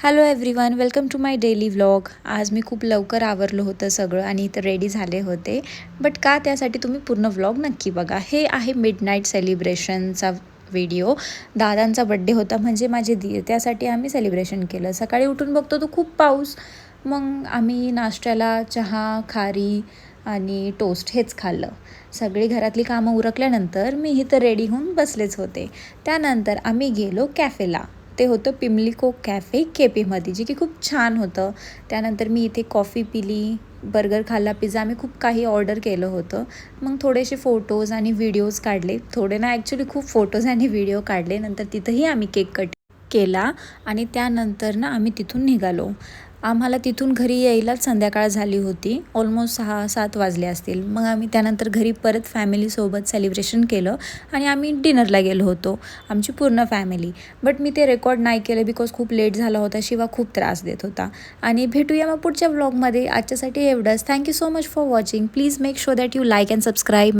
Hello everyone, welcome to my daily vlog. आज मी खूप लवकर आवरलं होतं सगळं आणि इथं रेडी झाले होते. बट का त्यासाठी तुम्ही पूर्ण व्लॉग नक्की बघा. हे आहे मिडनाईट सेलिब्रेशनचा व्हिडिओ. दादांचा बड्डे होता म्हणजे माझे दीर, त्यासाठी आम्ही सेलिब्रेशन केलं. सकाळी उठून बघतो तो खूप पाऊस. मग आम्ही नाश्त्याला चहा, खारी आणि टोस्ट हेच खाल्लं. सगळी घरातली कामं उरकल्यानंतर मी इथं रेडी होऊन बसलेच होते. त्यानंतर आम्ही गेलो कॅफेला. ते होतं पिमलिको कॅफे KPमध्ये, जे की खूप छान होतं. त्यानंतर मी इथे कॉफी पिली, बर्गर खाल्ला, पिझ्झा, आम्ही खूप काही ऑर्डर केलं होतं. मग थोडेसे फोटोज आणि व्हिडिओज काढले. थोडे ना ॲक्च्युली खूप फोटोज आणि व्हिडिओ काढले. नंतर तिथंही आम्ही केक कट केला आणि त्यानंतर ना आम्ही तिथून निघालो. आम्हाला तिथून घरी यायलाच संध्याकाळ झाली होती. ऑलमोस्ट 6-7 वाजले असतील. मग आम्ही त्यानंतर घरी परत फॅमिलीसोबत सेलिब्रेशन केलं आणि आम्ही डिनरला गेलो होतो, आमची पूर्ण फॅमिली. बट मी ते रेकॉर्ड नाही केलं बिकॉज खूप लेट झाला होता. शिवा खूप त्रास देत होता. आणि भेटूया मग पुढच्या व्लॉगमध्ये. आजच्यासाठी एवढंच. Thank you so much for watching. Please make sure that you like and subscribe.